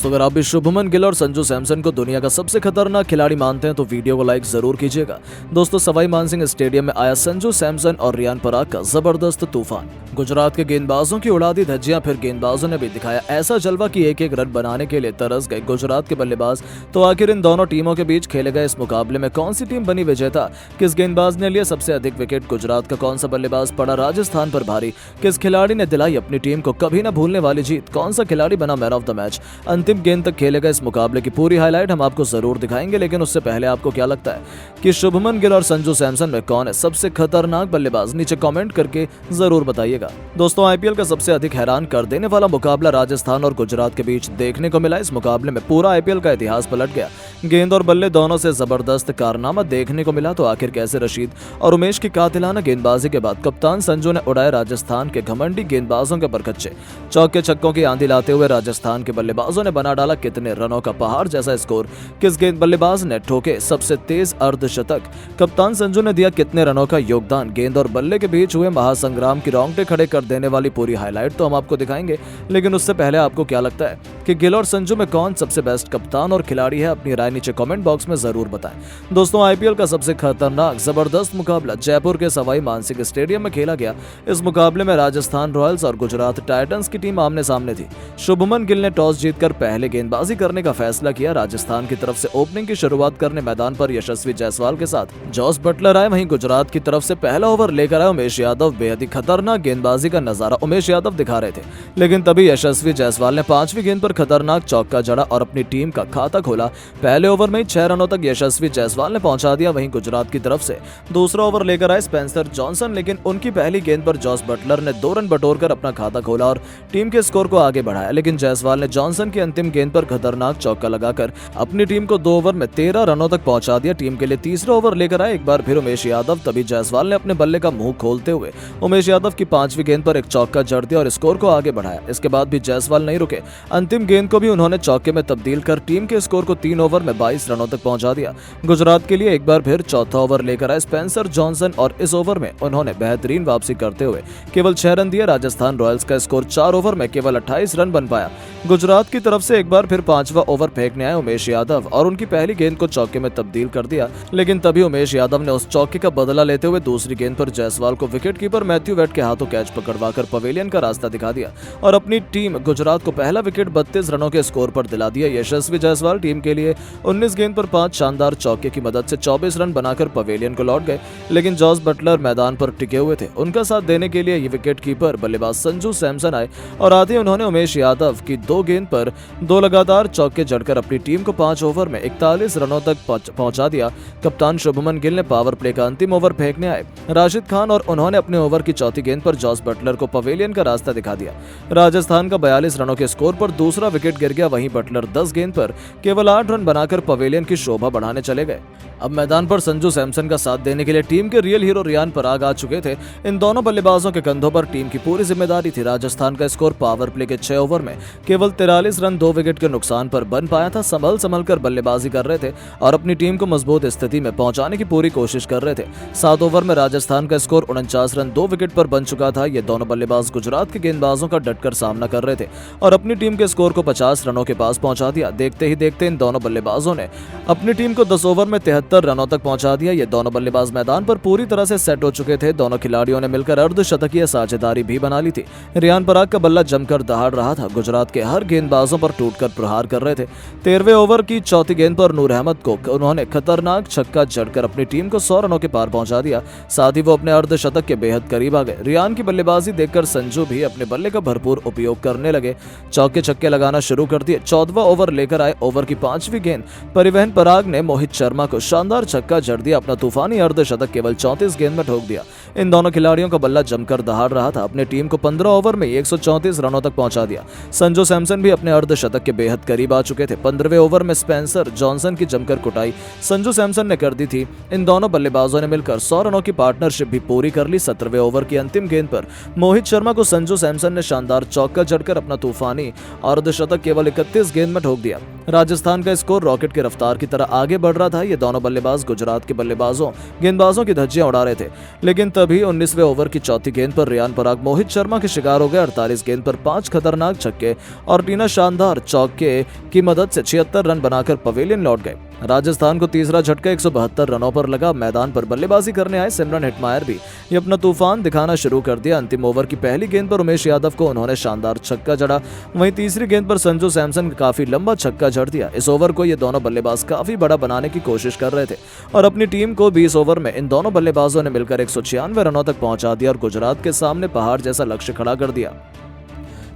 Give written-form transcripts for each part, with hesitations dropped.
दोस्तों, अगर आप भी शुभमन गिल और संजू सैमसन को दुनिया का सबसे खतरनाक खिलाड़ी मानते हैं तो वीडियो को लाइक जरूर कीजिएगा। दोस्तों, सवाई मानसिंह स्टेडियम में आया संजू सैमसन और रियान पराग का जबरदस्त तूफान। गुजरात के गेंदबाजों की उड़ा दी धज्जियां, फिर गेंदबाजों ने भी दिखाया ऐसा जलवा कि एक एक रन बनाने के लिए तरस गए गुजरात के बल्लेबाज। तो आखिर इन दोनों टीमों के बीच खेले गए इस मुकाबले में कौन सी टीम बनी विजेता? किस गेंदबाज ने लिया सबसे अधिक विकेट? गुजरात का कौन सा बल्लेबाज पड़ा राजस्थान पर भारी? किस खिलाड़ी ने दिलाई अपनी टीम को कभी न भूलने वाली जीत? कौन सा खिलाड़ी बना मैन ऑफ द मैच? अंतिम गेंद तक खेले गए इस मुकाबले की पूरी हाईलाइट हम आपको जरूर दिखाएंगे, लेकिन उससे पहले आपको क्या लगता है कि शुभमन गिल और संजू सैमसन में कौन है सबसे खतरनाक बल्लेबाज? नीचे कमेंट करके जरूर बताइएगा। दोस्तों, आईपीएल का सबसे अधिक हैरान कर देने वाला मुकाबला राजस्थान और गुजरात के बीच देखने को मिला। इस मुकाबले में पूरा आईपीएल का इतिहास पलट गया। गेंद और बल्ले दोनों से जबरदस्त कारनामा देखने को मिला। तो आखिर कैसे रशीद और उमेश की कातिलाना गेंदबाजी के बाद कप्तान संजू ने उड़ाए राजस्थान के घमंडी गेंदबाजों के बरकच्चे। चौके छक्कों की आंधी लाते हुए राजस्थान के बल्लेबाजों ने बना डाला कितने रनों का पहाड़ जैसा स्कोर? किस गेंद बल्लेबाज ने ठोके सबसे तेज अर्धशतक? कप्तान संजू ने दिया कितने रनों का योगदान? गेंद और बल्ले के बीच हुए महासंग्राम की रोंगटे खड़े कर देने वाली पूरी हाईलाइट तो हम आपको दिखाएंगे, लेकिन उससे पहले आपको क्या लगता है कि गिल और संजू में कौन सबसे बेस्ट कप्तान और खिलाड़ी है? अपनी राय नीचे कमेंट बॉक्स में जरूर बताएं। दोस्तों, आईपीएल का सबसे खतरनाक जबरदस्त मुकाबला जयपुर के सवाई मानसिंह स्टेडियम में खेला गया। इस मुकाबले में राजस्थान रॉयल्स और गुजरात टाइटंस की टीम आमने सामने थी। शुभमन गिल ने टॉस जीतकर पहले गेंदबाजी करने का फैसला किया। राजस्थान की तरफ से ओपनिंग की शुरुआत करने मैदान पर यशस्वी जायसवाल के साथ जॉस बटलर आए। वहीं गुजरात की तरफ से पहला ओवर लेकर आए उमेश यादव। बेहद ही खतरनाक गेंदबाजी का नजारा उमेश यादव दिखा रहे थे, लेकिन तभी यशस्वी जायसवाल ने 5वीं गेंद पर खतरनाक चौका जड़ा और अपनी टीम का खाता खोला। पहले ओवर में 6 रनों तक यशस्वी जायसवाल ने पहुंचा दिया। वहीं गुजरात की तरफ से दूसरा ओवर लेकर आए स्पेंसर जॉनसन, लेकिन उनकी पहली गेंद पर जॉस बटलर ने 2 रन बटोरकर अपना खाता खोला और टीम के स्कोर को आगे बढ़ाया। लेकिन जायसवाल ने जॉनसन की अंतिम गेंद पर खतरनाक चौका लगाकर अपनी टीम को 2 ओवर में 13 रनों तक पहुंचा दिया। टीम के लिए तीसरा ओवर लेकर आए एक बार फिर उमेश यादव। तभी जायसवाल ने अपने बल्ले का मुंह खोलते हुए उमेश यादव की 5वीं गेंद पर एक चौका जड़ दिया और स्कोर को आगे बढ़ाया। इसके बाद भी जायसवाल नहीं रुके। अंतिम गेंद को भी उन्होंने चौके में तब्दील कर टीम के स्कोर को 3 ओवर में 22 रनों तक पहुंचा दिया। गुजरात के लिए एक बार फिर चौथा ओवर लेकर आए स्पेंसर जॉनसन और इस ओवर में उन्होंने बेहतरीन वापसी करते हुए केवल 6 रन दिए। राजस्थान रॉयल्स का स्कोर 4 ओवर में केवल 28 रन बन पाया। गुजरात की तरफ से एक बार फिर 5वां ओवर फेंकने आए उमेश यादव और उनकी पहली गेंद को चौके में तब्दील कर दिया, लेकिन तभी उमेश यादव ने उस चौके का बदला लेते हुए दूसरी गेंद पर जायसवाल को विकेटकीपर मैथ्यू वेट के हाथों कैच पकड़वाकर पवेलियन का रास्ता दिखा दिया और अपनी टीम गुजरात को पहला विकेट 32 रनों के स्कोर पर दिला दिया। यशस्वी जायसवाल टीम के लिए 19 गेंद पर 5 शानदार चौके की मदद से 24 रन बनाकर पवेलियन को लौट गए, लेकिन जॉस बटलर मैदान पर टिके हुए थे। उनका साथ देने के लिए विकेटकीपर बल्लेबाज संजू सैमसन आए और आते उन्होंने उमेश यादव की 2 गेंद पर 2 लगातार चौके जड़कर अपनी टीम को 5 ओवर में 41 रनों तक पहुंचा दिया। कप्तान शुभमन गिल ने पावर प्ले का अंतिम ओवर फेंकने आए राशिद खान और उन्होंने अपने ओवर की चौथी गेंद पर जॉस बटलर को पवेलियन का रास्ता दिखा दिया। राजस्थान का 42 रनों के स्कोर पर दूसरा विकेट गिर गया। वहीं बटलर 10 गेंद पर केवल 8 रन बनाकर पवेलियन की शोभा बढ़ाने चले गए। अब मैदान पर संजू सैमसन का साथ देने के लिए टीम के रियल हीरो रियान पराग आ चुके थे। इन दोनों बल्लेबाजों के कंधों पर टीम की पूरी जिम्मेदारी थी। राजस्थान का स्कोर पावर प्ले के 6 ओवर में केवल 43 रन 2 विकेट के नुकसान पर बन पाया था। संभल कर बल्लेबाजी कर रहे थे और अपनी टीम को मजबूत स्थिति में पहुंचाने की पूरी कोशिश कर रहे थे। 7 ओवर में राजस्थान का स्कोर 49 रन 2 विकेट पर बन चुका था। ये दोनों बल्लेबाज गुजरात के गेंदबाजों का डटकर सामना कर रहे थे और अपनी टीम के स्कोर को 50 रनों के पास पहुंचा दिया। देखते ही देखते इन दोनों बल्लेबाजों ने अपनी टीम को 10 ओवर में 73 रनों तक पहुंचा दिया। ये दोनों बल्लेबाज मैदान पर पूरी तरह से सेट हो चुके थे। दोनों खिलाड़ियों ने मिलकर अर्धशतकीय साझेदारी भी बना ली थी। रियान पराग का बल्ला जमकर दहाड़ रहा था। गुजरात के हर गेंदबाजों पर टूटकर प्रहार कर रहे थे। 13वें ओवर की चौथी गेंद पर नूर अहमद को उन्होंने खतरनाक छक्का जड़कर अपनी टीम को 100 रनों के पार पहुंचा दिया। साथ ही वो अपने अर्धशतक के बेहद करीब आ गए। रियान की बल्लेबाजी देखकर संजू भी अपने बल्ले का भरपूर उपयोग करने लगे। चौके छक्के लगाना शुरू कर दिए। 14वां ओवर लेकर आए। ओवर की 5वीं गेंद परिवहन पराग ने मोहित शर्मा को शानदार छक्का जड़ दिया। अपना तूफानी अर्धशतक केवल 34 गेंद में ठोक दिया। इन दोनों खिलाड़ियों का बल्ला जमकर दहाड़ रहा था। अपनी टीम को 15 ओवर में 134 रनों तक पहुंचा दिया। संजू सैमसन भी अपने अर्धशतक के बेहद करीब आ चुके थे। 15वें ओवर में स्पेंसर जॉनसन की जमकर कुटाई संजू सैमसन ने कर दी थी। इन दोनों बल्लेबाजों ने मिलकर 100 रनों की पार्टनरशिप भी पूरी कर ली। 17वें ओवर की अंतिम गेंद पर मोहित शर्मा को संजू सैमसन ने शानदार चौका जड़कर अपना तूफानी अर्धशतक केवल 31 गेंद में ठोक दिया। राजस्थान का स्कोर रॉकेट की रफ्तार की तरह आगे बढ़ रहा था। ये दोनों बल्लेबाज गुजरात के गेंदबाजों की धज्जियां उड़ा रहे थे, लेकिन तभी 19वें ओवर की चौथी गेंद पर रियान पराग मोहित शर्मा के शिकार हो गए। 48 गेंद पर 5 खतरनाक छक्के और 3 शानदार शानदार चौके की मदद से 76 रन बनाकर पवेलियन लौट गए। राजस्थान को तीसरा झटका 172 रनों पर लगा। मैदान पर बल्लेबाजी करने आए सिमरन हेटमायर भी ये अपना तूफान दिखाना शुरू कर दिया। अंतिम ओवर की पहली गेंद पर उमेश यादव को उन्होंने शानदार छक्का जड़ा। वहीं तीसरी गेंद पर संजू सैमसन काफी लंबा छक्का जड़ दिया। इस ओवर को ये दोनों बल्लेबाज काफी बड़ा बनाने की कोशिश कर रहे थे और अपनी टीम को 20 ओवर में इन दोनों बल्लेबाजों ने मिलकर 196 रनों तक पहुंचा दिया और गुजरात के सामने पहाड़ जैसा लक्ष्य खड़ा कर दिया।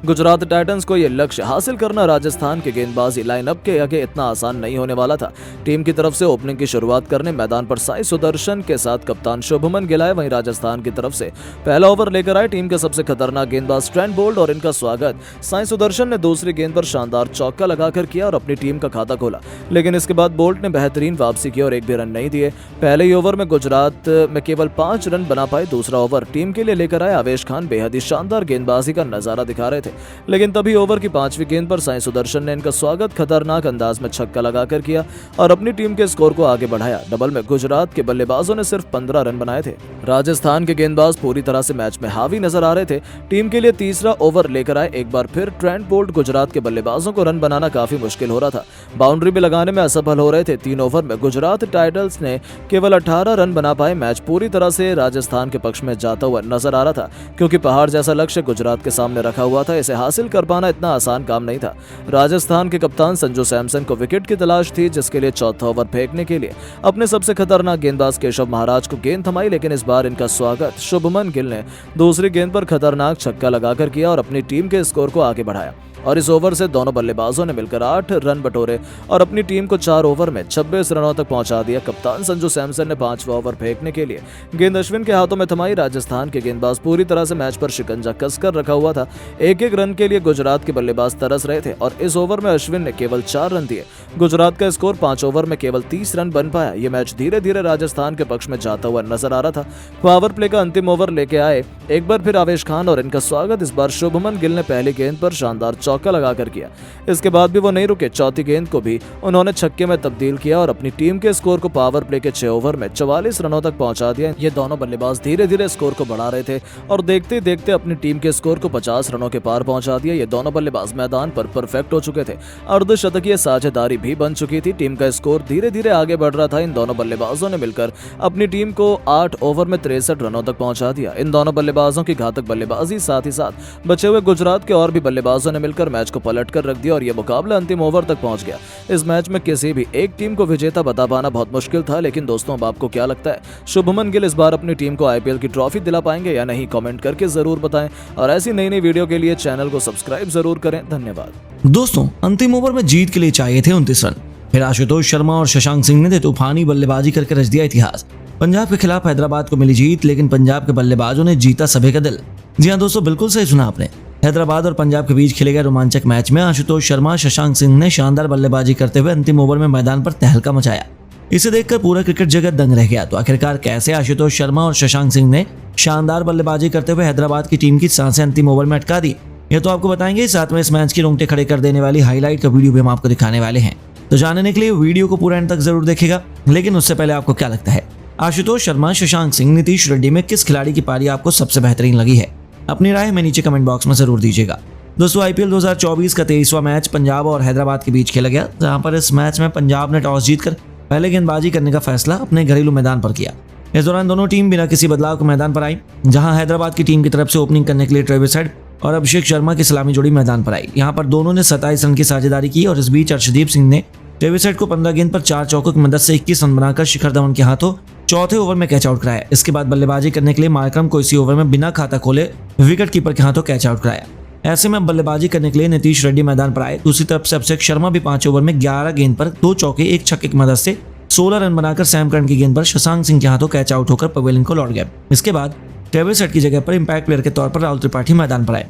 गुजरात टाइटंस को यह लक्ष्य हासिल करना राजस्थान के गेंदबाजी लाइनअप के आगे इतना आसान नहीं होने वाला था। टीम की तरफ से ओपनिंग की शुरुआत करने मैदान पर साई सुदर्शन के साथ कप्तान शुभमन गिल आए। वहीं राजस्थान की तरफ से पहला ओवर लेकर आए टीम के सबसे खतरनाक गेंदबाज ट्रेंट बोल्ट और इनका स्वागत साई सुदर्शन ने दूसरी गेंद पर शानदार चौका लगाकर किया और अपनी टीम का खाता खोला। लेकिन इसके बाद बोल्ट ने बेहतरीन वापसी की और एक भी रन नहीं दिए। पहले ही ओवर में गुजरात में केवल 5 रन बना पाए। दूसरा ओवर टीम के लिए लेकर आए आवेश खान बेहद ही शानदार गेंदबाजी का नजारा दिखा रहे थे। लेकिन तभी ओवर की 5वीं गेंद पर साई सुदर्शन ने इनका स्वागत खतरनाक अंदाज में छक्का लगाकर किया और अपनी टीम के स्कोर को आगे बढ़ाया। डबल में गुजरात के बल्लेबाजों ने सिर्फ 15 रन बनाए थे। राजस्थान के गेंदबाज पूरी तरह से मैच में हावी नजर आ रहे थे। टीम के लिए तीसरा ओवर लेकर आए एक बार फिर ट्रेंट बोल्ट। गुजरात के बल्लेबाजों को रन बनाना काफी मुश्किल हो रहा था। बाउंड्री भी लगाने में असफल हो रहे थे। 3 ओवर में गुजरात टाइटंस ने केवल 18 रन बना पाए। मैच पूरी तरह से राजस्थान के पक्ष में जाता हुआ नजर आ रहा था क्योंकि पहाड़ जैसा लक्ष्य गुजरात के सामने रखा हुआ था। इसे हासिल कर पाना इतना आसान काम नहीं था। राजस्थान के कप्तान संजू सैमसन को विकेट की तलाश थी जिसके लिए चौथा ओवर फेंकने के लिए अपने सबसे खतरनाक गेंदबाज केशव महाराज को गेंद थमाई। लेकिन इस बार इनका स्वागत शुभमन गिल ने दूसरी गेंद पर खतरनाक छक्का लगाकर किया और अपनी टीम के स्कोर को आगे बढ़ाया। और इस ओवर से दोनों बल्लेबाजों ने मिलकर 8 रन बटोरे और अपनी टीम को 4 ओवर में 26 रनों तक पहुंचा दिया। कप्तान संजू सैमसन ने 5वां ओवर फेंकने के लिए गेंद अश्विन के हाथों में थमाई। राजस्थान के गेंदबाज पूरी तरह से मैच पर शिकंजा कसकर रखा हुआ था। एक रन के लिए गुजरात के बल्लेबाज तरस रहे थे और इस ओवर में अश्विन ने केवल 4 रन दिए। गुजरात का स्कोर 5 ओवर में केवल 30 रन बन पाया। यह मैच धीरे धीरे राजस्थान के पक्ष में जाता हुआ नजर आ रहा था। पावर प्ले का अंतिम ओवर लेके आए एक बार फिर आवेश खान और इनका स्वागत। इस बार शुभमन गिल ने पहली गेंद पर शानदार चौका लगाकर किया। इसके बाद भी वो नहीं रुके। चौथी गेंद को भी उन्होंने छक्के में तब्दील किया और अपनी टीम के स्कोर को पावर प्ले के 6 ओवर में 44 रनों तक पहुंचा दिया। ये दोनों बल्लेबाज धीरे धीरे स्कोर को बढ़ा रहे थे और देखते देखते अपनी टीम के स्कोर को 50 रनों के पार पहुंचा दिया। ये दोनों बल्लेबाज मैदान पर परफेक्ट हो चुके थे। अर्धशतकीय साझेदारी भी बन चुकी थी। टीम का स्कोर धीरे धीरे आगे बढ़ रहा था। इन दोनों बल्लेबाजों ने मिलकर अपनी टीम को 8 ओवर में 63 रनों तक पहुंचा दिया। इन दोनों बल्लेबाजों की घातक बल्लेबाजी साथ ही साथ बचे हुए गुजरात के और भी बल्लेबाजों ने मिलकर मैच को पलट कर रख दिया और यह मुकाबला अंतिम ओवर तक पहुंच गया। इस मैच में किसी भी एक टीम को विजेता बता पाना बहुत मुश्किल था। लेकिन दोस्तों, अब आपको क्या लगता है, शुभमन गिल इस बार अपनी टीम को आईपीएल की ट्रॉफी दिला पाएंगे या नहीं? कमेंट करके जरूर बताएं और ऐसी नई नई वीडियो के लिए चैनल को सब्सक्राइब जरूर करें। धन्यवाद। दोस्तों, अंतिम ओवर में जीत के लिए चाहिए थे 29 रन। फिर आशुतोष शर्मा और शशांक सिंह ने तूफानी बल्लेबाजी करके रच दिया इतिहास। पंजाब के खिलाफ हैदराबाद को मिली जीत, लेकिन पंजाब के बल्लेबाजों ने जीता सभी का दिल। जी हां दोस्तों, बिल्कुल सही सुना आपने। हैदराबाद और पंजाब के बीच खेले गए रोमांचक मैच में आशुतोष शर्मा, शशांक सिंह ने शानदार बल्लेबाजी करते हुए अंतिम ओवर में मैदान पर तहलका मचाया। इसे देखकर पूरा क्रिकेट जगत दंग रह गया। तो आखिरकार कैसे आशुतोष शर्मा और शशांक सिंह ने शानदार बल्लेबाजी करते हुए हैदराबाद की टीम की सांसें अंतिम ओवर में अटका दी, ये तो आपको बताएंगे। साथ में इस मैच की रोंगटे खड़े कर देने वाली हाईलाइट का वीडियो भी हम आपको दिखाने वाले हैं। तो जानने के लिए वीडियो को पूरा एंड तक जरूर देखेगा। लेकिन उससे पहले आपको क्या लगता है, आशुतोष शर्मा, शशांक सिंह, नीतीश रेड्डी में किस खिलाड़ी की पारी आपको सबसे बेहतरीन लगी है? अपनी राय हमें नीचे कमेंट बॉक्स में जरूर दीजिएगा। दोस्तों, आईपीएल 2024 का 23वां मैच पंजाब और हैदराबाद के बीच खेला गया, जहां पर इस मैच में पंजाब ने टॉस जीतकर पहले गेंदबाजी करने का फैसला अपने घरेलू मैदान पर किया। इस दौरान दोनों टीम बिना किसी बदलाव के मैदान पर आई, जहां हैदराबाद की टीम की तरफ से ओपनिंग करने के लिए ट्रेविस हेड और अभिषेक शर्मा की सलामी जोड़ी मैदान पर आई। यहां पर दोनों ने 27 रन की साझेदारी की और इस बीच अर्शदीप सिंह ने ट्रेविस हेड को 15 गेंद पर 4 चौकों की मदद से 21 रन बनाकर शिखर धवन के हाथों चौथे ओवर में कैच आउट कराया। इसके बाद बल्लेबाजी करने के लिए मार्करम को इसी ओवर में बिना खाता खोले विकेट कीपर के हाथों कैच आउट कराया। ऐसे में बल्लेबाजी करने के लिए नीतीश रेड्डी मैदान पर आए। दूसरी तरफ से अभिषेक शर्मा भी 5 ओवर में 11 गेंद पर 2 चौके 1 छक्के की मदद से 16 रन बनाकर सैम करन की गेंद पर शशांक सिंह के हाथों कैच आउट होकर पवेलियन को लौट गए। इसके बाद ट्रेविस हेड की जगह पर इंपैक्ट प्लेयर के तौर पर राहुल त्रिपाठी मैदान पर आए।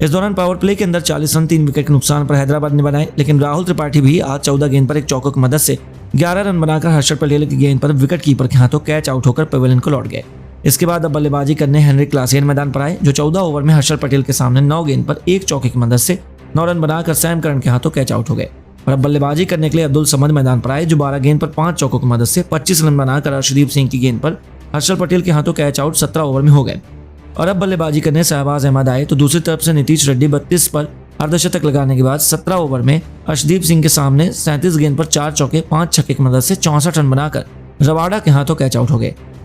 इस दौरान पावर प्ले के अंदर 40 रन 3 विकेट के नुकसान पर हैदराबाद ने बनाए, लेकिन राहुल त्रिपाठी भी आज 14 गेंद पर 1 चौकों की मदद से 11 रन बनाकर हर्षद पटेल की गेंद पर विकेट कीपर के हाथों कैच आउट होकर पवेलियन को लौट गए। इसके बाद अब बल्लेबाजी करने हेनरिक क्लासेन मैदान पर आए, जो 14 ओवर में हर्षद पटेल के सामने 9 गेंद पर 1 चौके की मदद से 9 रन बनाकर सैम करन के हाथों कैच आउट हो गए। और अब बल्लेबाजी करने के लिए अब्दुल समद मैदान पर आए, जो 12 गेंद पर 5 चौकों की मदद से 25 रन बनाकर अर्शदीप सिंह की गेंद पर हर्षद पटेल के हाथों कैच आउट 17 ओवर में हो गए। और अब बल्लेबाजी करने शहबाज अहमद आए, तो दूसरी तरफ से नीतीश रेड्डी 32 पर अर्धशतक लगाने के बाद 17 ओवर में अर्शदीप सिंह के सामने 37 गेंद पर 4 चौके 5 छक्के की मदद से 64 रन बनाकर रबाडा के हाथों कैच आउट हो गए।